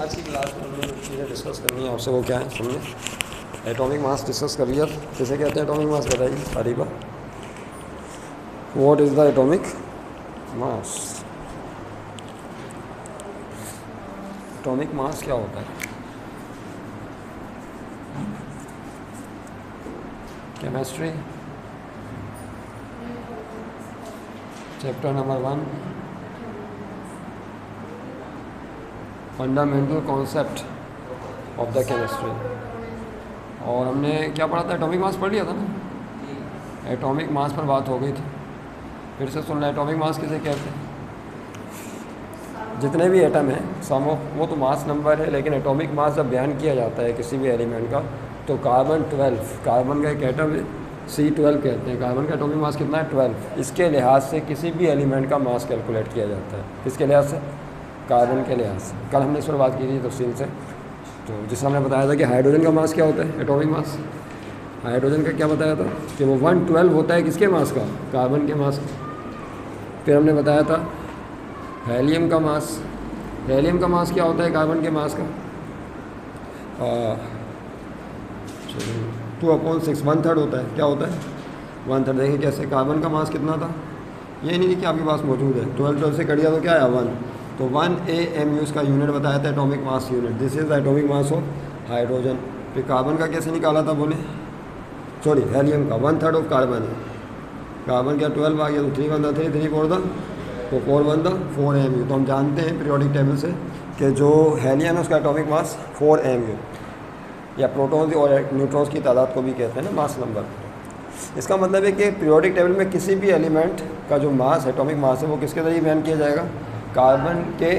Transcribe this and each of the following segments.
आज की क्लास में हमने जो चीज़ें डिस्कस करनी है आपसे वो क्या है, हमने एटॉमिक मास डिस्कस कर लिया। किसे कहते हैं एटॉमिक मास, बताइए Ariba. What is the atomic mass? Atomic mass क्या होता है? Chemistry chapter number 1, fundamental concept of the chemistry. और हमने क्या पढ़ा था? एटॉमिक मास पढ़ लिया था ना। एटॉमिक मास पर बात हो गई थी, फिर से सुनना। एटॉमिक मास किसे कहते हैं? जितने भी एटम हैं सम ऑफ, वो तो मास नंबर है, लेकिन एटॉमिक मास जब बयान किया जाता है किसी भी एलिमेंट का, तो कार्बन 12, कार्बन का एक एटम है C12 कहते हैं। कार्बन का एटॉमिक मास कितना है? 12। इसके लिहाज से किसी भी एलिमेंट का मास कैलकुलेट किया जाता है। किसके लिहाज से? कार्बन के लिहाज से। कल हमने इस पर बात की थी तफसील से, तो जिसमें हमने बताया था कि हाइड्रोजन का मास क्या होता है, एटॉमिक मास। हाइड्रोजन का क्या बताया था कि वो 112 होता है किसके मास का? कार्बन के मास का। फिर हमने बताया था हेलियम का मास। हेलियम का मास क्या होता है कार्बन के मास का? 2/6, 1/3 होता है। क्या होता है? 1/3। देखिए कैसे, कार्बन का मास कितना था, ये नहीं कि आपके पास मौजूद है, 12 से कटिया तो क्या आया? 1। तो 1 AMU उसका यूनिट बताया था, atomic mass unit. This is the atomic mass of hydrogen. फिर कार्बन का कैसे निकाला था, बोले? सॉरी, हेलियम का 1/3 ऑफ कार्बन है। कार्बन का 12 आ गया, तो 3 1 3 3 4 तो 4 1 4 AMU। तो हम जानते हैं पीरियोडिक टेबल से कि जो हेलियम है उसका एटॉमिक मास 4 AMU, या प्रोटॉन्स और न्यूट्रॉन्स की तादाद को भी कहते हैं ना मास नंबर। इसका मतलब है कि पीरियोडिक टेबल में किसी भी एलिमेंट का जो मास, एटॉमिक मास है, वो किसके जरिए बयान किया जाएगा? कार्बन के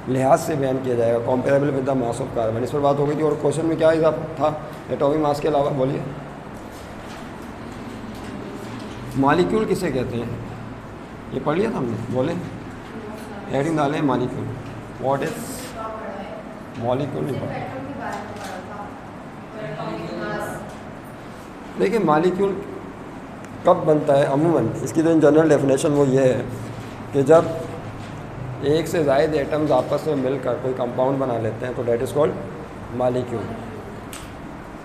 लिहाज से बयान किया जाएगा, comparable with the mass of carbon. इस पर बात हो गई थी। और क्वेश्चन में क्या इजाफा था एटॉमिक मास के अलावा, बोलिए? मॉलिक्यूल किसे कहते हैं? ये पढ़ लिया था हमने, बोले? हेडिंग डालें मॉलिक्यूल। What is molecule? नहीं पढ़ा। देखिए मॉलिक्यूल कब बनता है अमूमन, इसकी जो जनरल डेफिनेशन वो ये है कि जब एक से ज़ायद एटम्स आपस में मिलकर कोई कंपाउंड बना लेते हैं तो डेट इज़ कॉल्ड मॉलिक्यूल।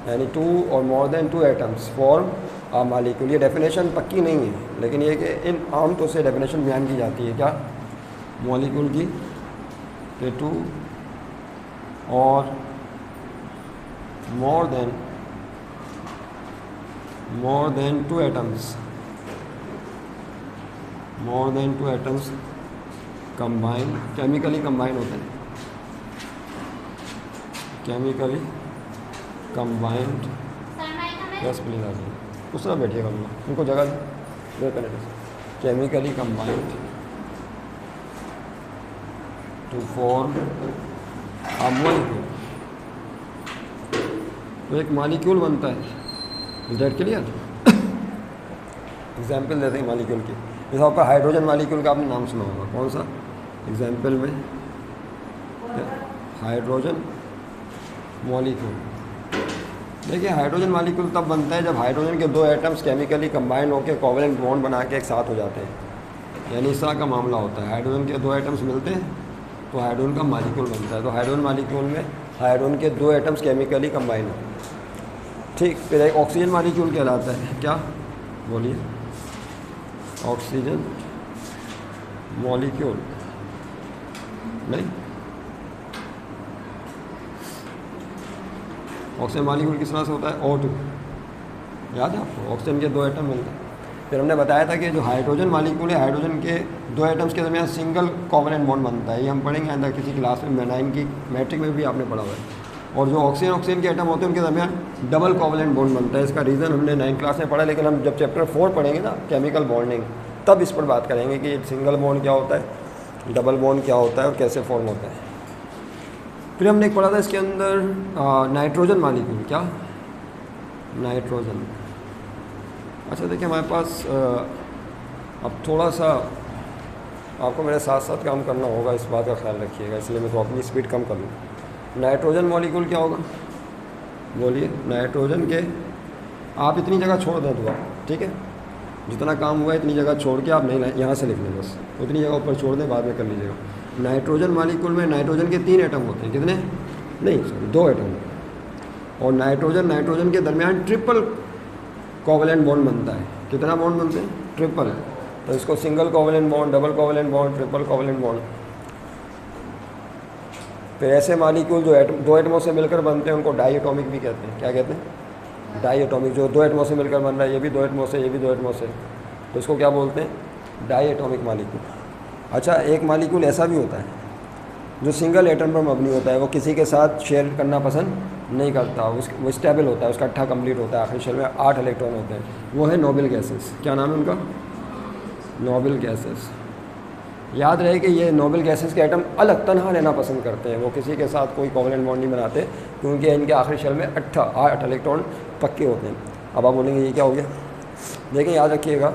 यानी 2 और मोर देन 2 एटम्स फॉर्म आ मॉलिक्यूल। ये डेफिनेशन पक्की नहीं है, लेकिन ये कि इन आम तौर से डेफिनेशन बयान की जाती है क्या मॉलिक्यूल की, कि 2 और more than 2 atoms, more than 2 atoms combine, chemically combine होते हैं, केमिकली कंबाइंड। यस प्लीज आ जाइए, उस तरह बैठिएगा, उनको जगह दे करें। Chemically combined to form a molecule. तो एक मॉलिक्यूल बनता है। Is that clear? एग्जाम्पल देते हैं मॉलिक्यूल की। जैसे आपका हाइड्रोजन मॉलिक्यूल का आपने नाम सुना होगा, कौन सा? एग्जाम्पल में हाइड्रोजन मॉलिक्यूल। देखिए हाइड्रोजन मॉलिक्यूल तब बनता है जब हाइड्रोजन के 2 एटम्स केमिकली कंबाइन होकर कोवेलेंट बॉन्ड बना के एक साथ हो जाते हैं। यानी इस तरह का मामला होता है, हाइड्रोजन के 2 एटम्स मिलते हैं तो हाइड्रोजन का मॉलिक्यूल बनता है। तो हाइड्रोजन मॉलिक्यूल में हाइड्रोजन के 2 एटम्स केमिकली कंबाइन होते हैं। ठीक। फिर एक ऑक्सीजन मॉलिक्यूल कहलाता है, क्या? बोलिए? ऑक्सीजन मॉलिक्यूल नहीं, ऑक्सीजन मॉलिक्यूल किस तरह से होता है? O2। याद है आपको? ऑक्सीजन के 2 एटम मिलते हैं। फिर हमने बताया था कि जो हाइड्रोजन मॉलिक्यूल है, हाइड्रोजन के 2 एटम्स के दरमियान सिंगल कोवेलेंट बॉन्ड बनता है। ये हम पढ़ेंगे अंदर किसी क्लास में, 9 की मैट्रिक में भी आपने पढ़ा हुआ है। और जो ऑक्सीजन के एटम होते हैं उनके दरमियान डबल कोवेलेंट बॉन्ड बनता है। इसका रीज़न हमने 9 क्लास में पढ़ा, लेकिन हम जब चैप्टर 4 पढ़ेंगे ना, केमिकल बॉन्डिंग, तब इस पर बात करेंगे कि सिंगल बॉन्ड क्या होता है, डबल बॉन्ड क्या होता है और कैसे फॉर्म होता है। फिर हमने एक पढ़ा था इसके अंदर नाइट्रोजन मॉलिक्यूल। क्या? नाइट्रोजन। अच्छा देखिए हमारे पास अब थोड़ा सा आपको मेरे साथ साथ काम करना होगा, इस बात का ख्याल रखिएगा, इसलिए मैं तो अपनी स्पीड कम कर लूँ। नाइट्रोजन मॉलिक्यूल क्या होगा, बोलिए? नाइट्रोजन के आप इतनी जगह छोड़ दें तो आप, ठीक है, जितना काम हुआ है इतनी जगह छोड़ के आप नहीं यहाँ से लिख लें, बस उतनी जगह ऊपर छोड़ दें, बाद में कर लीजिएगा। नाइट्रोजन मालिक्यूल में नाइट्रोजन के 3 एटम होते हैं, कितने? नहीं सॉरी 2 एटम। और नाइट्रोजन के दरमियान ट्रिपल कोवलेंट बॉन्ड बनता है। कितना बॉन्ड बनते हैं? ट्रिपल। तो इसको single covalent bond, double covalent bond, triple covalent bond. फिर ऐसे मालिक्यूल जो 2 एटमों से मिलकर बनते हैं उनको डाई एटॉमिक भी कहते हैं। क्या कहते हैं? Di atomic. जो 2 एटमों से मिलकर बन रहा है, ये भी 2 एटमों से, ये भी 2 एटमों से, तो इसको क्या बोलते हैं? Di atomic molecule. अच्छा, एक मालिक्यूल ऐसा भी होता है जो सिंगल एटम पर मबनी होता है, वो किसी के साथ शेयर करना पसंद नहीं करता, वो स्टेबल होता है, उसका अट्ठा कंप्लीट होता है, आखिरी शेल में 8 इलेक्ट्रॉन होते हैं, वो है नोबल गैसेस। क्या नाम है उनका? Noble gases. याद रहे कि ये नोबल गैसेस के एटम अलग तनहा रहना पसंद करते हैं, वो किसी के साथ कोई कोवलेंट बॉन्ड नहीं बनाते, क्योंकि इनके आखिरी शेल में 8 इलेक्ट्रॉन पक्के होते हैं। अब आप बोलेंगे ये क्या हो गया? लेकिन याद रखिएगा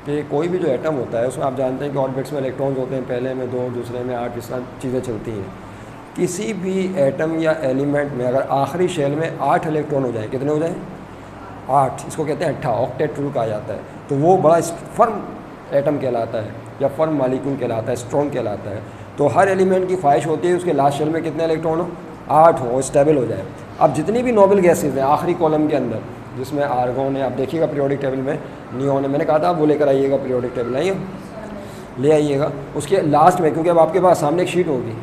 कि कोई भी जो एटम होता है उसमें आप जानते हैं कि ऑर्बिट्स में इलेक्ट्रॉन्स होते हैं, पहले में 2, दूसरे में 8, इस तरह चीज़ें चलती हैं। किसी भी एटम या एलिमेंट में अगर आखिरी शेल में 8 इलेक्ट्रॉन हो जाए, कितने हो जाए? 8, इसको कहते हैं 8, ऑक्टेट रूल कहा जाता है, तो वो बड़ा फर्म एटम कहलाता है या फर्म मालिक्यूल कहलाता है, स्ट्रॉन्ग कहलाता है। तो हर एलिमेंट की ख्वाहिश होती है उसके लास्ट शेल में कितने इलेक्ट्रॉन हो? 8 हो, स्टेबल हो जाए। अब जितनी भी नोबल गैसेज हैं आखिरी कॉलम के अंदर, जिसमें आर्गोन है, आप देखिएगा पीरियोडिक टेबल में, नियॉन है, मैंने कहा था आप वो लेकर आइएगा, पीरियोडिक टेबल आइए ले आइएगा। उसके लास्ट में, क्योंकि अब आपके पास सामने एक शीट होगी,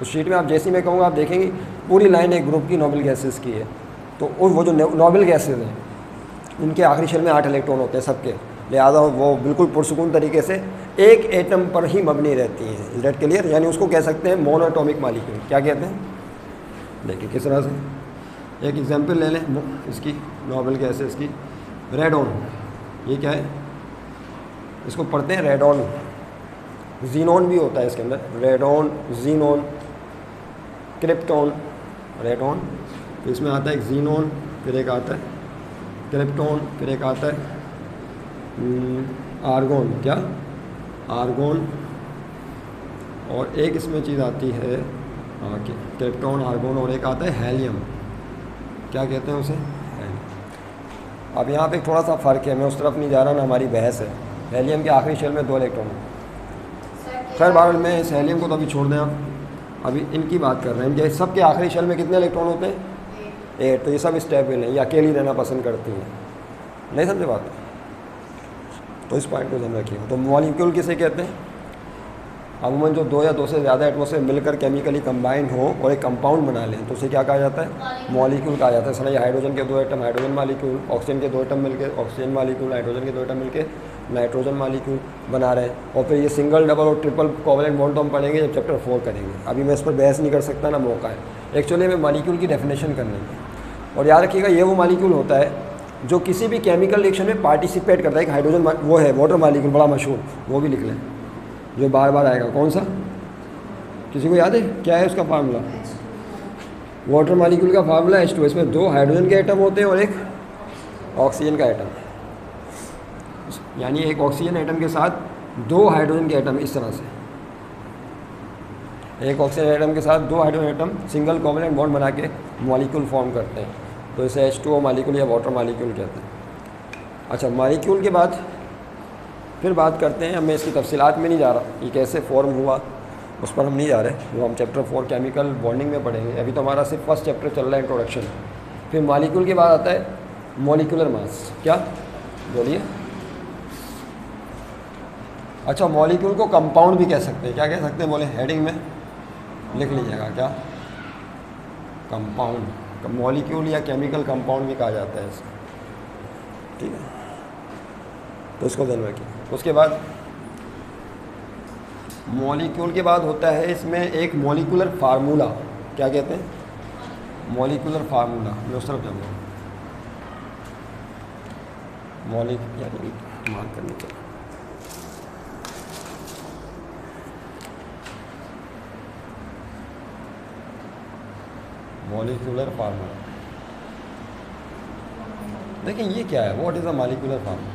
उस शीट में आप जैसे मैं कहूँगा आप देखेंगे पूरी लाइन एक ग्रुप की नोबल गैसेस की है। तो वो जो नोबल गैसेज हैं इनके आखिरी शेल में 8 इलेक्ट्रॉन होते हैं सबके, लिहाजा वो बिल्कुल पुरसुकून तरीके से एक एटम पर ही मबनी रहती हैं। Is that clear? यानी उसको कह सकते हैं मोनोएटॉमिक मालिक्यूल। क्या कहते हैं? देखिए किस तरह से, एक एग्जांपल ले लें इसकी, नोबल गैसेस की। रेडॉन, ये क्या है? इसको पढ़ते हैं रेडॉन। जीनॉन भी होता है इसके अंदर, रेडॉन, जीनॉन, क्रिप्टॉन, रेडॉन। तो इसमें आता है एक जीनॉन, फिर एक आता है क्रिप्टॉन, फिर एक आता है आर्गोन। क्या? आर्गोन। और एक इसमें चीज़ आती है क्रिप्टॉन, आर्गोन, और एक आता है हेलियम। क्या कहते हैं उसे? हेलियम। अब यहाँ पे थोड़ा सा फ़र्क है, मैं उस तरफ नहीं जा रहा ना, हमारी बहस है। हेलियम के आखिरी शेल में 2 इलेक्ट्रॉन है। खैर बहरहाल मैं इस हेलियम को तो अभी छोड़ दें, आप अभी इनकी बात कर रहे हैं। इनके सबके आखिरी शेल में कितने इलेक्ट्रॉन होते हैं? 8। तो ये सब स्टेबल हैं, ये अकेली रहना पसंद करती हैं। नहीं समझे बात? तो इस पॉइंट को ध्यान रखिएगा। तो मॉलिक्यूल किसे कहते हैं? अमूमन जो 2 या 2 से ज़्यादा एटमों से मिलकर केमिकली कंबाइंड हो और एक कंपाउंड बना लें, तो उसे क्या कहा जाता है? मॉलिक्यूल कहा जाता है। सर ये हाइड्रोजन के 2 एटम हाइड्रोजन मालिक्यूल, ऑक्सीजन के 2 एटम मिलकर ऑक्सीजन मालिक्यूल, नाइट्रोजन के 2 एटम मिलकर नाइट्रोजन मालिक्यूल बना रहे हैं। और फिर ये सिंगल, डबल और ट्रिपल कोवलेंट बॉन्ड तो हम पढ़ेंगे जब चैप्टर 4 करेंगे। अभी मैं इस पर बहस नहीं कर सकता, ना मौका है। एक्चुअली में मालिक्यूल की डेफिनेशन करने की। और याद रखिएगा ये वो मालिक्यूल होता है जो किसी भी केमिकल रिएक्शन में पार्टिसिपेट करता है। एक हाइड्रोजन वो है वाटर मालिक्यूल, बड़ा मशहूर, वो भी लिख लें, जो बार बार आएगा। कौन सा? किसी को याद है क्या है उसका फार्मूला? वाटर मालिक्यूल का फार्मूला H2। इसमें 2 हाइड्रोजन के एटम होते हैं और एक ऑक्सीजन का एटम, यानी एक ऑक्सीजन एटम के साथ 2 हाइड्रोजन के एटम। इस तरह से एक ऑक्सीजन एटम के साथ 2 hydrogen atom single covalent bond बना के मॉलिक्यूल फॉर्म करते हैं, तो इसे H2O मालिक्यूल या वाटर मालिक्यूल कहते हैं। अच्छा, मालिक्यूल के बाद फिर बात करते हैं, मैं इसकी तफसीलात में नहीं जा रहा, ये कैसे फॉर्म हुआ उस पर हम नहीं जा रहे, वो हम चैप्टर 4 केमिकल बॉन्डिंग में पढ़ेंगे। अभी तो हमारा सिर्फ फर्स्ट चैप्टर चल रहा है, इंट्रोडक्शन। फिर मालिक्यूल के बाद आता है मॉलिक्यूलर मास। क्या? बोलिए। अच्छा, मॉलिक्यूल को कंपाउंड भी कह सकते हैं। क्या कह सकते हैं? बोले, हेडिंग में लिख लीजिएगा। क्या? कंपाउंड। मॉलिक्यूल या केमिकल कंपाउंड भी कहा जाता है इसको, ठीक है? तो इसको ध्यान रखिए। उसके बाद मॉलिक्यूल के बाद होता है इसमें एक मॉलिक्यूलर फार्मूला। क्या कहते हैं? Molecular formula. मैं उस तरफ जाऊँगा, मार्क करने चला। मॉलिक्यूलर फार्मूला, देखिए ये क्या है? What is a molecular formula?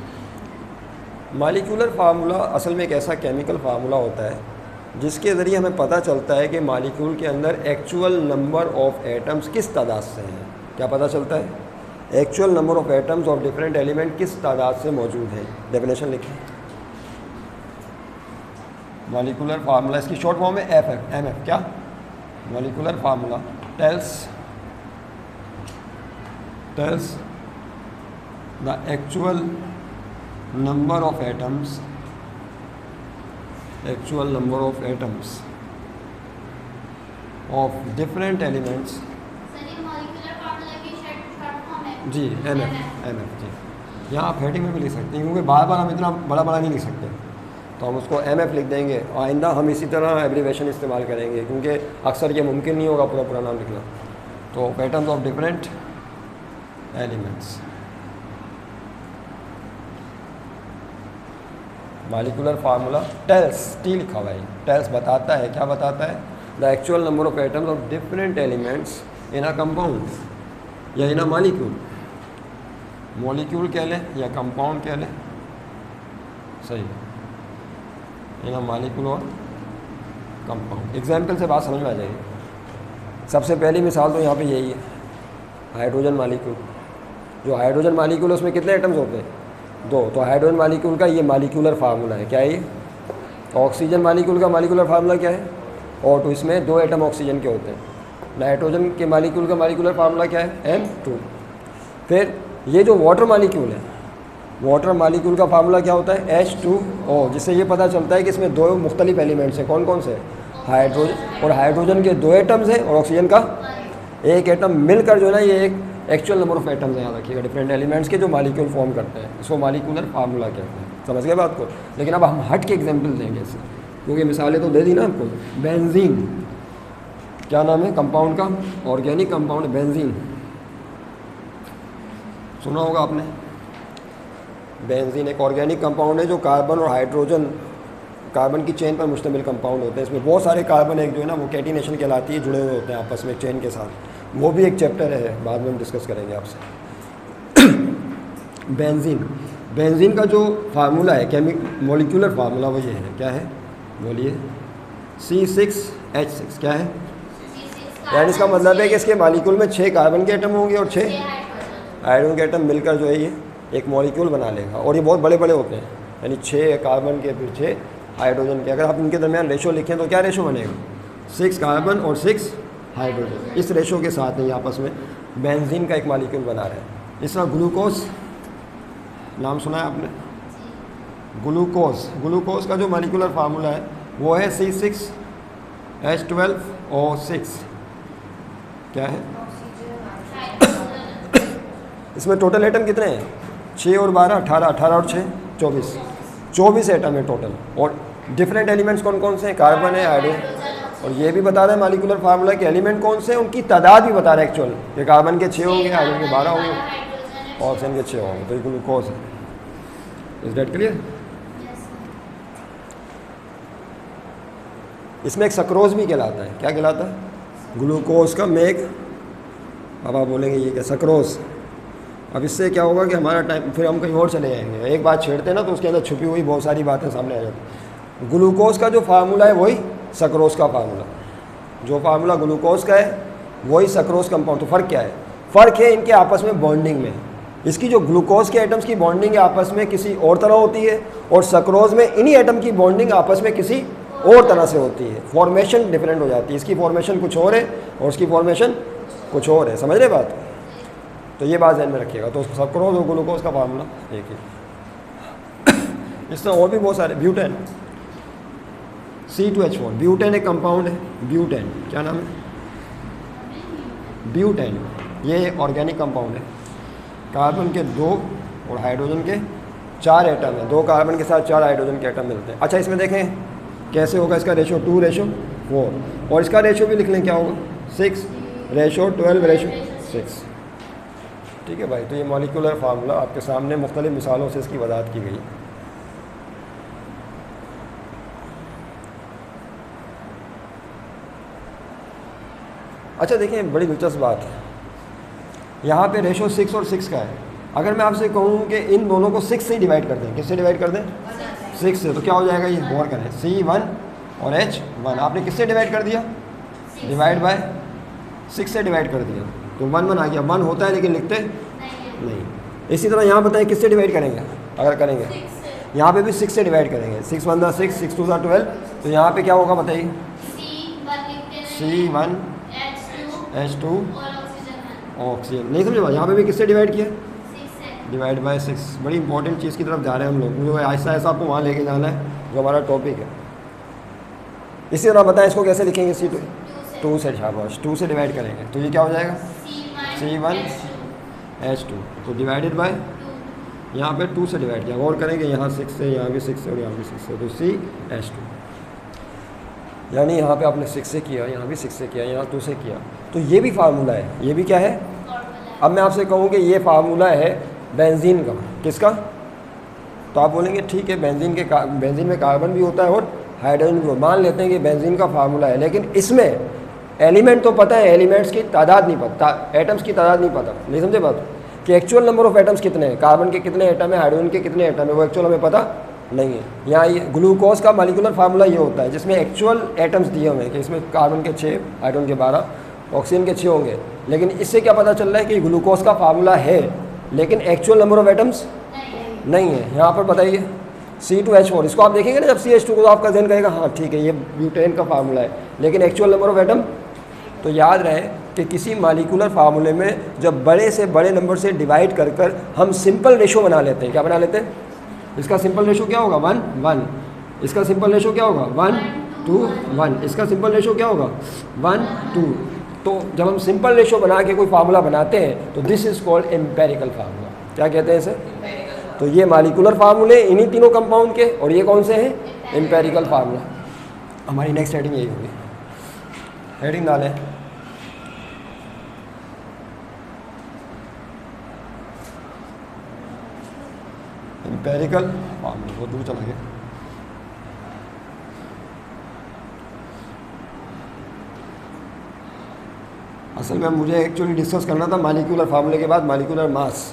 Molecular formula असल में एक ऐसा केमिकल फार्मूला होता है जिसके ज़रिए हमें पता चलता है कि मॉलिक्यूल के अंदर एक्चुअल नंबर ऑफ़ एटम्स किस तादाद से हैं। क्या पता चलता है? Actual number of atoms of different element किस तादाद से मौजूद है। डेफिनेशन लिखें। मॉलिकुलर फार्मूला, इसकी शॉर्ट फॉर्म है एफ एफ एम एफ, क्या molecular formula tells the actual number of atoms of different elements. G M F G, यहाँ आप हेडिंग में भी लिख सकते हैं क्योंकि बार बार हम इतना बड़ा बड़ा नहीं लिख सकते, तो हम उसको एम एफ लिख देंगे। आइंदा हम इसी तरह एब्रीवेशन इस्तेमाल करेंगे क्योंकि अक्सर ये मुमकिन नहीं होगा पूरा पूरा नाम लिखना। तो atoms of different elements, molecular formula tells, T लिखा हुआ है, टेल्स बताता है, क्या बताता है, the actual number of atoms of different elements in a compound या इन अ मॉलिक्यूल, मॉलिक्यूल कह लें या कंपाउंड कह लें, सही, इन अ मॉलिक्यूल और कंपाउंड। एग्जाम्पल से बात समझ में आ जाएगी। सबसे पहली मिसाल तो यहाँ पे यही है, हाइड्रोजन मॉलिक्यूल। जो हाइड्रोजन मॉलिक्यूल है उसमें कितने एटम्स होते हैं, 2। तो हाइड्रोजन मॉलिक्यूल का ये मॉलिक्यूलर फार्मूला है, क्या है ये। ऑक्सीजन मॉलिक्यूल का मॉलिक्यूलर फार्मूला क्या है, O2, इसमें 2 एटम ऑक्सीजन के होते हैं। नाइट्रोजन के मॉलिक्यूल का मॉलिक्यूलर फार्मूला क्या है, N2। फिर ये जो वाटर मॉलिक्यूल है, वाटर मॉलिक्यूल का फार्मूला क्या होता है, H2O, जिससे ये पता चलता है कि इसमें 2 मुख्तलिफ एलिमेंट्स हैं। कौन कौन से, हाइड्रोजन, और हाइड्रोजन के 2 एटम्स हैं और ऑक्सीजन का 1 एटम, मिलकर जो है ना ये एक एक्चुअल नंबर ऑफ एटम्स है, याद रखिएगा, डिफरेंट एलिमेंट्स के जो मॉलिक्यूल फॉर्म करते हैं, इसको मॉलिक्यूलर फार्मूला कहते हैं। समझ गए बात को। लेकिन अब हम हट के एग्जाम्पल देंगे इससे, क्योंकि मिसालें तो दे दी ना आपको। बेंजीन, क्या नाम है कंपाउंड का, ऑर्गेनिक कंपाउंड बेंजीन, सुना होगा आपने। बेंजीन एक ऑर्गेनिक कंपाउंड है जो कार्बन और हाइड्रोजन, कार्बन की चेन पर मुश्तमिल कंपाउंड होते हैं। इसमें बहुत सारे कार्बन एक जो है ना वो कैटिनेशन कहलाती है, जुड़े हुए होते हैं आपस में चेन के साथ। वो भी एक चैप्टर है, बाद में हम डिस्कस करेंगे आपसे। बेंजीन का जो फार्मूला है, मॉलिक्यूलर फार्मूला, वो ये है, क्या है बोलिए, C6H6, क्या है। यानी इसका मतलब है कि इसके मॉलिक्यूल में 6 कार्बन के एटम होंगे और 6 हाइड्रोजन के एटम मिलकर जो है ये एक मॉलिक्यूल बना लेगा। और ये बहुत बड़े बड़े होते हैं, यानी 6 कार्बन के फिर 6 हाइड्रोजन के। अगर आप इनके दरमियान रेशो लिखें तो क्या रेशो बनेगा, 6 कार्बन और 6 हाइड्रोजन। इस रेशो के साथ ही आपस में बेंजीन का एक मॉलिक्यूल बना रहे हैं। इस तरह ग्लूकोज, नाम सुना है आपने, ग्लूकोज का जो मॉलिक्यूलर फार्मूला है वो है C6H12O6, क्या है। इसमें टोटल एटम कितने हैं, 6 और 12 18, 18 और 6 24, 24 एटम है टोटल। और डिफरेंट एलिमेंट्स कौन कौन से हैं, कार्बन है, हाइड्रोजन। और ये भी बता रहे हैं मॉलिक्यूलर फार्मूला के एलिमेंट कौन से हैं, उनकी तादाद भी बता रहे हैं एक्चुअल, ये कार्बन के 6 होंगे, हाइड्रोजन के 12 होंगे, ऑक्सीजन के 6 होंगे। तो ये ग्लूकोज है। Is that clear. इसमें एक सक्रोज भी कहलाता है, क्या कहलाता है, ग्लूकोज का मेघ। अब आप बोलेंगे ये क्या, सक्रोज। अब इससे क्या होगा कि हमारा टाइम, फिर हम कहीं और चले जाएंगे। एक बात छेड़ते हैं ना तो उसके अंदर छुपी हुई बहुत सारी बातें सामने आ जाती। ग्लूकोज का जो फार्मूला है वही सक्रोज का फार्मूला, जो फार्मूला ग्लूकोज का है वही सक्रोज कंपाउंड। तो फ़र्क क्या है, फ़र्क है इनके आपस में बॉन्डिंग में। इसकी जो ग्लूकोज के एटम्स की बॉन्डिंग आपस में किसी और तरह होती है, और सक्रोज में इन्हीं एटम की बॉन्डिंग आपस में किसी और तरह से होती है। फॉर्मेशन डिफरेंट हो जाती है, इसकी फॉर्मेशन कुछ और है और उसकी फॉर्मेशन कुछ और है। समझ रहे बात। तो ये बात ध्यान में रखिएगा। तो सक्रोज और ग्लूकोज का फार्मूला एक ही। इस तरह और भी बहुत सारे, ब्यूटेन, C2H4, ब्यूटेन एक कंपाउंड है। ब्यूटेन, क्या नाम है, ब्यूटेन, ये ऑर्गेनिक कंपाउंड है। कार्बन के 2 और हाइड्रोजन के 4 एटम है। 2 कार्बन के साथ 4 हाइड्रोजन के एटम मिलते हैं। अच्छा, इसमें देखें कैसे होगा, इसका रेशो 2:4, और इसका रेशो भी लिख लें, क्या होगा 6:12:6। ठीक है भाई। तो ये मॉलिक्यूलर फार्मूला आपके सामने मुख्तलिफ मिसालों से इसकी वजाहत की गई। अच्छा देखिए, बड़ी दिलचस्प बात है, यहाँ पे रेशो 6 और 6 का है। अगर मैं आपसे कहूँ कि इन दोनों को 6 से ही डिवाइड कर दें, किससे डिवाइड कर दें, 6 से, तो क्या हो जाएगा, ये गौर करें, C1 और H1 आपने किससे डिवाइड कर दिया, डिवाइड बाय 6 से डिवाइड कर दिया, तो 1 आ गया। 1 होता है लेकिन लिखते नहीं। इसी तरह यहाँ बताएं किससे डिवाइड करेंगे, अगर करेंगे यहाँ पे भी 6 से डिवाइड करेंगे, 6 1 दा 6, 6 2 दा 12, तो यहाँ पे क्या होगा बताइए, C1 H2 ऑक्सीजन। नहीं समझे बात, यहाँ पे भी किससे डिवाइड किया, डिवाइड बाय 6। बड़ी इंपॉर्टेंट चीज़ की तरफ जा रहे हैं हम लोग, मुझे ऐसा ऐसा आपको वहाँ लेके जाना है जो हमारा टॉपिक है। इसी तरह बताएं इसको कैसे लिखेंगे, C2 से, शाबाश, 2 से डिवाइड करेंगे तो ये क्या हो जाएगा, C1 H2, तो डिवाइडेड बाय, यहाँ पे 2 से डिवाइड किया, और करेंगे यहाँ 6 से, यहाँ भी 6 से और यहाँ भी 6 से, तो CH2, यानी यहाँ पे आपने 6 से किया, यहाँ भी 6 से किया, यहाँ 2 से किया, तो ये भी फार्मूला है, ये भी क्या है। अब मैं आपसे कहूँ कि ये फार्मूला है बेंजीन का, किसका, तो आप बोलेंगे ठीक है, बेंजीन में कार्बन भी होता है और हाइड्रोजन भी, मान लेते हैं कि बेंजीन का फार्मूला है, लेकिन इसमें एलिमेंट तो पता है, एलिमेंट्स की तादाद नहीं पता, एटम्स की तादाद नहीं पता। नहीं समझे बात, कि एक्चुअल नंबर ऑफ एटम्स कितने हैं, कार्बन के कितने एटम है, हाइड्रोजन के कितने एटम है, वो एक्चुअल हमें पता नहीं है। यहाँ ये ग्लूकोज का मॉलिक्यूलर फार्मूला ये होता है जिसमें एक्चुअल एटम्स दिए हुए हैं कि इसमें कार्बन के 6, हाइड्रोजन के 12, ऑक्सीजन के 6 होंगे, लेकिन इससे क्या पता चल रहा है कि ग्लूकोज का फार्मूला है लेकिन एक्चुअल नंबर ऑफ एटम्स नहीं है। यहाँ पर बताइए C2H4, इसको आप देखेंगे ना जब CH2 को, तो आपका जहन कहेगा हाँ ठीक है ये ब्यूटेन का फार्मूला है, लेकिन एक्चुअल नंबर ऑफ एटम। तो याद रहे कि किसी मॉलिक्यूलर फार्मूले में जब बड़े से बड़े नंबर से डिवाइड कर कर हम सिंपल रेशो बना लेते हैं। क्या बना लेते हैं, इसका सिंपल रेशो क्या होगा 1 1, इसका सिंपल रेशो क्या होगा 1 2 1, इसका सिंपल रेशो क्या होगा 1 2। तो जब हम सिंपल रेशो बना के कोई फार्मूला बनाते हैं तो this is called empirical formula. क्या कहते हैं इसे, तो ये मॉलिक्यूलर फार्मूले इन्हीं तीनों कंपाउंड के, और ये कौन से हैं, एम्पेरिकल फार्मूला। हमारी नेक्स्ट हेडिंग यही होगी, हेडिंग डालें एम्पेरिकल फार्मूला, वो दूर चला गया। असल में मुझे एक्चुअली डिस्कस करना था मॉलिक्यूलर फार्मूले के बाद मॉलिक्यूलर मास,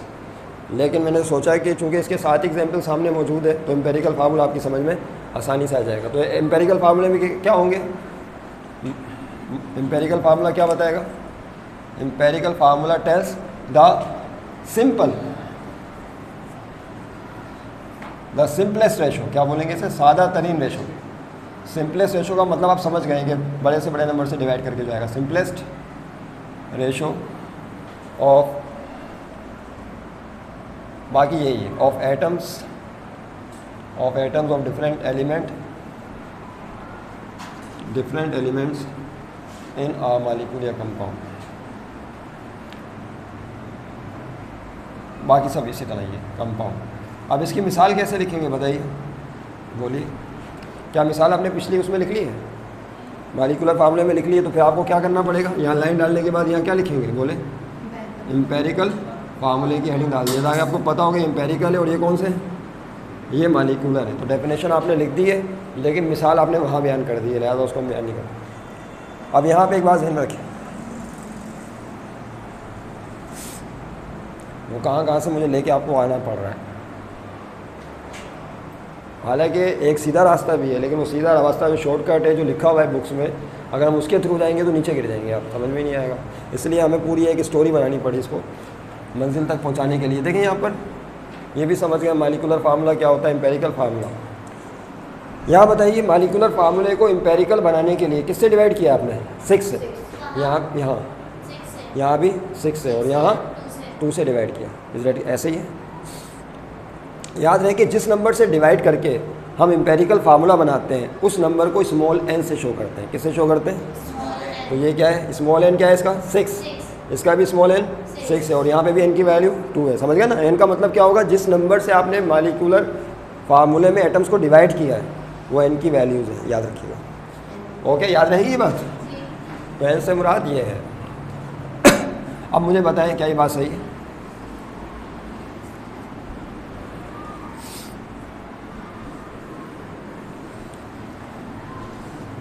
लेकिन मैंने सोचा कि चूंकि इसके 7 एग्जाम्पल सामने मौजूद है तो एम्पेरिकल फार्मूला आपकी समझ में आसानी से आ जाएगा। तो एम्पेरिकल फार्मूले में क्या होंगे, एम्पेरिकल फार्मूला क्या बताएगा, empirical formula tells the simplest ratio. क्या बोलेंगे इसे, सादा तरीन रेशो। सिंपलेस्ट रेशो का मतलब आप समझ गए कि बड़े से बड़े नंबर से डिवाइड करके जो आएगा, सिंपलेस्ट रेशो ऑफ, बाकी यही है, of atoms of different elements in a molecular compound. बाकी सब इसी तरह ही है कंपाउंड। अब इसकी मिसाल कैसे लिखेंगे बताइए, बोलिए। क्या मिसाल आपने पिछली उसमें लिख ली है, मॉलिक्यूलर फार्मूले में लिख ली है, तो फिर आपको क्या करना पड़ेगा, यहाँ लाइन डालने के बाद यहाँ क्या लिखेंगे, बोले एम्पेरिकल फार्मूले की हेडिंग डाल दिया ताकि आपको पता होगा एम्पेरिकल है और ये कौन से है, ये मॉलिक्यूलर है। तो डेफिनेशन आपने लिख दी है लेकिन मिसाल आपने वहाँ बयान कर दी है, लिहाजा उसको हम बयान नहीं करते। अब यहाँ पे एक बात ध्यान रखें, वो कहाँ से मुझे लेके आपको आना पड़ रहा है। हालांकि एक सीधा रास्ता भी है, लेकिन वो सीधा रास्ता जो शॉर्टकट है जो लिखा हुआ है बुक्स में, अगर हम उसके थ्रू जाएंगे तो नीचे गिर जाएंगे, आप समझ में नहीं आएगा। इसलिए हमें पूरी एक स्टोरी बनानी पड़ी इसको मंजिल तक पहुंचाने के लिए। देखें यहाँ पर ये भी समझ गया मॉलिक्यूलर फार्मूला क्या होता है, एम्पेरिकल फार्मूला। यहाँ बताइए मॉलिक्यूलर फार्मूले को एम्पेरिकल बनाने के लिए किससे डिवाइड किया आपने, 6 से। यहाँ भी 6 से और यहाँ 2 से डिवाइड किया, इज ऐसे ही है। याद रहे कि जिस नंबर से डिवाइड करके हम एम्पेरिकल फार्मूला बनाते हैं उस नंबर को स्मॉल n से शो करते हैं। किससे शो करते हैं, तो ये क्या है, स्मॉल n क्या है इसका 6, इसका भी स्मॉल n 6 है और यहाँ पे भी n की वैल्यू 2 है। समझ गया ना, n का मतलब क्या होगा, जिस नंबर से आपने मॉलिक्यूलर फार्मूले में एटम्स को डिवाइड किया है वो n की वैल्यूज़ है, याद रखिएगा। ओके, याद रहेगी ये बात। तो n से मुराद ये है। अब मुझे बताएं क्या ये बात सही है,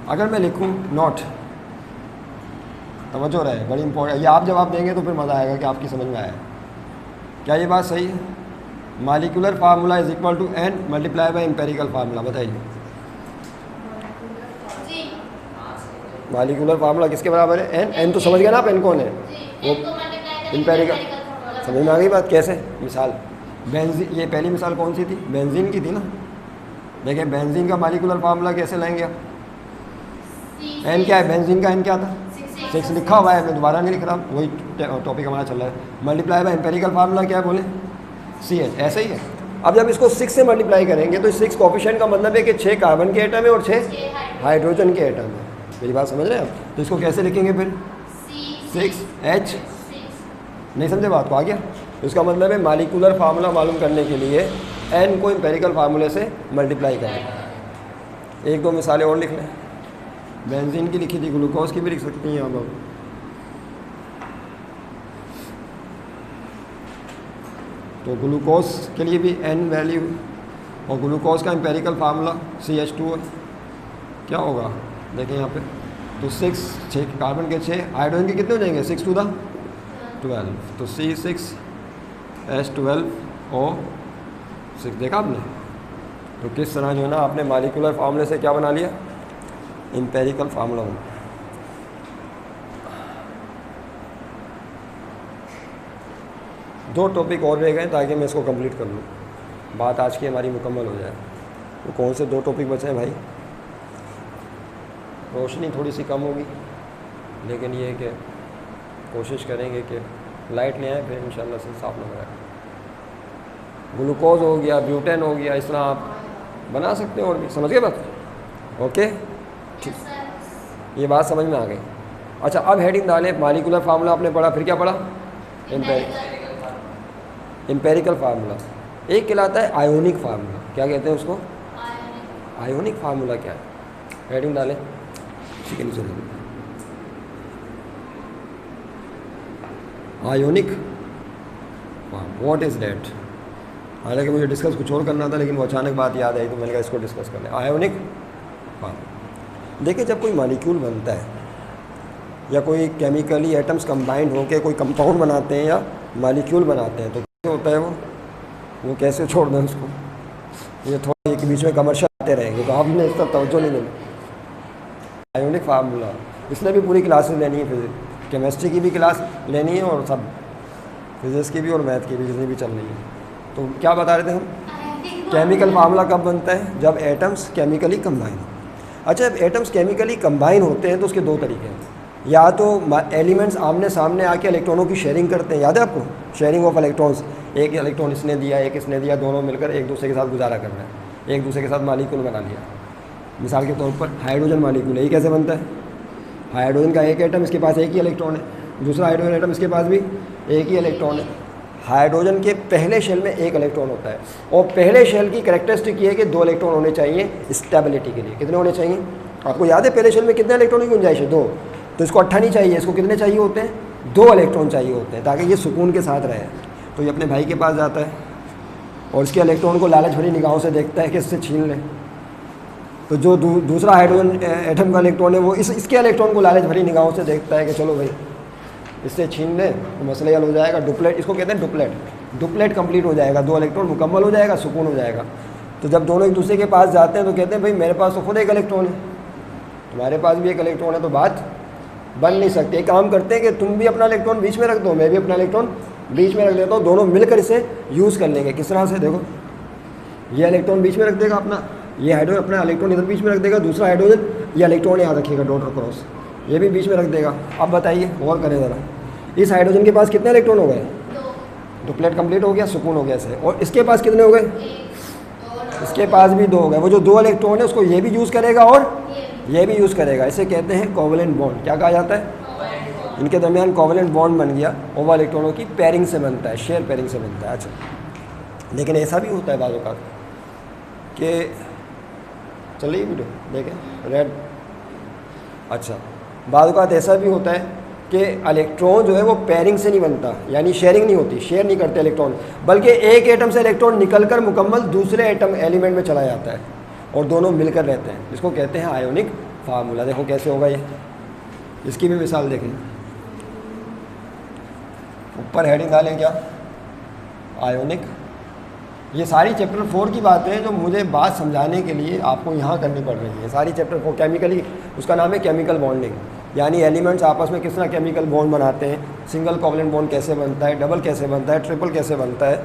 अगर मैं लिखूं नॉट, तवज्जो रहे, बड़ी इंपॉर्टेंट, ये आप जवाब देंगे तो फिर मज़ा आएगा कि आपकी समझ में आया। क्या ये बात सही है, molecular formula is equal to n multiply by empirical formula, बताइए। मॉलिक्यूलर फार्मूला किसके बराबर है, n तो समझ गया ना आप, n कौन है, वो एम्पेरिकल। समझ में आ गई बात, कैसे, मिसाल बेंजीन, ये पहली मिसाल कौन सी थी, बेंजीन की थी ना, देखिए बेंजीन का मालिकुलर फार्मूला कैसे लेंगे आप? एन क्या है बेंजीन का? एन क्या था? 6 लिखा हुआ है, मैं दोबारा नहीं लिख रहा, वही टॉपिक हमारा चल रहा है। मल्टीप्लाई बाय एम्पेरिकल फार्मूला क्या है बोले? CH, ऐसे ही है। अब जब इसको 6 से मल्टीप्लाई करेंगे तो 6 कोफिशिएंट का मतलब है कि 6 कार्बन के एटम है और 6 हाइड्रोजन के एटम है। मेरी बात समझ रहे हैं आप? तो इसको कैसे लिखेंगे फिर? 6H, नहीं समझे बात को? आ गया? तो इसका मतलब है मालिकुलर फार्मूला मालूम करने के लिए एन को एम्पेरिकल फार्मूले से मल्टीप्लाई करें। एक दो मिसालें और लिख लें। बेंजीन की लिखी थी, ग्लूकोज की भी लिख सकती हैं आप। तो ग्लूकोज के लिए भी एन वैल्यू, और ग्लूकोज का एम्पेरिकल फार्मूला CH2 है। क्या होगा देखें यहाँ पे, तो 6 कार्बन के 6, हाइड्रोजन के कितने हो जाएंगे? 6 to the 12, तो C6H12O6। देखा आपने? तो किस तरह जो है ना आपने मालिकुलर फार्मूले से क्या बना लिया? Empirical formula. दो टॉपिक और रह गए ताकि मैं इसको कंप्लीट कर लूँ, बात आज की हमारी मुकम्मल हो जाए। तो कौन से दो टॉपिक बचे हैं भाई? रोशनी थोड़ी सी कम होगी, लेकिन ये कि कोशिश करेंगे कि लाइट ले आए, फिर इंशाल्लाह से साफ नजर आए। ग्लूकोज हो गया, ब्यूटेन हो गया, इस तरह आप बना सकते हैं और भी। समझ गए बात? ओके ठीक, ये बात समझ में आ गई। अच्छा अब हेडिंग डालें, मालिकुलर फार्मूला आपने पढ़ा, फिर क्या पढ़ा? Empirical formula. एक कहलाता है आयोनिक फार्मूला। क्या कहते हैं उसको? आयोनिक फार्मूला क्या है? हेडिंग डालें, ठीक है। Ionic what is that? हालांकि मुझे डिस्कस कुछ और करना था, लेकिन वो अचानक बात याद आई तो मैंने कहा इसको डिस्कस कर लें। Ionic formula. देखिए जब कोई मॉलिक्यूल बनता है या कोई केमिकली एटम्स कंबाइंड होकर कोई कंपाउंड बनाते हैं या मॉलिक्यूल बनाते हैं, तो कैसे होता है वो कैसे छोड़ दें उसको? ये थोड़ा एक बीच में कमर्शियल आते रहेंगे, तो आपने इस पर तवज्जो नहीं देनी। आयोनिक फार्मूला, इसलिए भी पूरी क्लासेस लेनी है, फिजिक्स केमिस्ट्री की भी क्लास लेनी है और सब फिजिक्स की भी और मैथ की भी, जितनी भी चल रही है। तो क्या बता रहे थे हम? केमिकल फार्मूला कब बनता है? जब एटम्स केमिकली कंबाइन हो। अच्छा जब एटम्स केमिकली कंबाइन होते हैं तो उसके दो तरीके हैं। या तो एलिमेंट्स आमने सामने आके इलेक्ट्रॉनों की शेयरिंग करते हैं, याद है आपको? शेयरिंग ऑफ इलेक्ट्रॉन्स, एक इलेक्ट्रॉन इसने दिया एक इसने दिया, दोनों मिलकर एक दूसरे के साथ गुजारा कर रहे हैं, एक दूसरे के साथ मालिक्यूल बना लिया। मिसाल के तौर पर हाइड्रोजन मालिक्यूल, यही कैसे बनता है? हाइड्रोजन का एक एटम, इसके पास एक ही इलेक्ट्रॉन है, दूसरा हाइड्रोजन एटम इसके पास भी एक ही इलेक्ट्रॉन है। हाइड्रोजन के पहले शेल में एक इलेक्ट्रॉन होता है, और पहले शेल की कैरेक्टरिस्टिक ये है कि 2 इलेक्ट्रॉन होने चाहिए स्टेबिलिटी के लिए। कितने होने चाहिए आपको याद है? पहले शेल में कितने इलेक्ट्रॉन की गुंजाइश है? 2। तो इसको 8 नहीं चाहिए, इसको कितने चाहिए होते हैं? 2 इलेक्ट्रॉन चाहिए होते हैं, ताकि ये सुकून के साथ रहे। तो ये अपने भाई के पास जाता है और इसके इलेक्ट्रॉन को लालच भरी निगाहों से देखता है कि इससे छीन ले। तो जो दूसरा हाइड्रोजन एटम का इलेक्ट्रॉन है वो इसके इलेक्ट्रॉन को लालच भरी निगाहों से देखता है कि चलो भाई इससे छीन ले तो मसला हल हो जाएगा। डुप्लेट, इसको कहते हैं डुप्लेट। डुप्लेट कंप्लीट हो जाएगा, 2 इलेक्ट्रॉन मुकम्मल हो जाएगा, सुकून हो जाएगा। तो जब दोनों एक दूसरे के पास जाते हैं तो कहते हैं भाई मेरे पास तो खुद एक इलेक्ट्रॉन है, तुम्हारे पास भी एक इलेक्ट्रॉन है, तो बात बन नहीं सकती। एक काम करते हैं कि तुम भी अपना इलेक्ट्रॉन बीच में रख दो, मैं भी अपना इलेक्ट्रॉन बीच में रख देता हूँ, दोनों मिलकर इसे यूज़ कर लेंगे। किस तरह से? देखो ये इलेक्ट्रॉन बीच में रख देगा अपना, ये हाइड्रोजन अपना इलेक्ट्रॉन इधर बीच में रख देगा, दूसरा हाइड्रोजन ये इलेक्ट्रॉन याद रखिएगा डॉट क्रॉस, ये भी बीच में रख देगा। अब बताइए और करें ज़रा, इस हाइड्रोजन के पास कितने इलेक्ट्रॉन हो गए? 2 प्लेट कंप्लीट हो गया, सुकून हो गया इसे। और इसके पास कितने हो गए? इसके पास भी 2 हो गए। वो जो 2 इलेक्ट्रॉन है उसको ये भी यूज़ करेगा और ये भी यूज़ करेगा। इसे कहते हैं कोवेलेंट बॉन्ड। क्या कहा जाता है? इनके दरमियान कोवेलेंट बॉन्ड बन गया, और वो इलेक्ट्रॉनों की पेयरिंग से बनता है, शेयर पेयरिंग से बनता है। अच्छा लेकिन ऐसा भी होता है बाज़ औक़ात कि चलिए वीडियो देखें रेड। अच्छा बाज़ औक़ात ऐसा भी होता है कि इलेक्ट्रॉन जो है वो पेयरिंग से नहीं बनता, यानी शेयरिंग नहीं होती, शेयर नहीं करते इलेक्ट्रॉन, बल्कि एक एटम से इलेक्ट्रॉन निकलकर मुकम्मल दूसरे एटम एलिमेंट में चला जाता है और दोनों मिलकर रहते हैं। इसको कहते हैं आयोनिक फार्मूला। देखो कैसे होगा ये, इसकी भी मिसाल देखें। ऊपर हेडिंग डालें क्या? आयोनिक। ये सारी चैप्टर 4 की बातें हैं जो मुझे बात समझाने के लिए आपको यहाँ करनी पड़ रही है। सारी चैप्टर 4 केमिकली, उसका नाम है केमिकल बॉन्डिंग, यानी एलिमेंट्स आपस में किस तरह केमिकल बॉन्ड बनाते हैं, सिंगल कोवेलेंट बॉन्ड कैसे बनता है, डबल कैसे बनता है, ट्रिपल कैसे बनता है,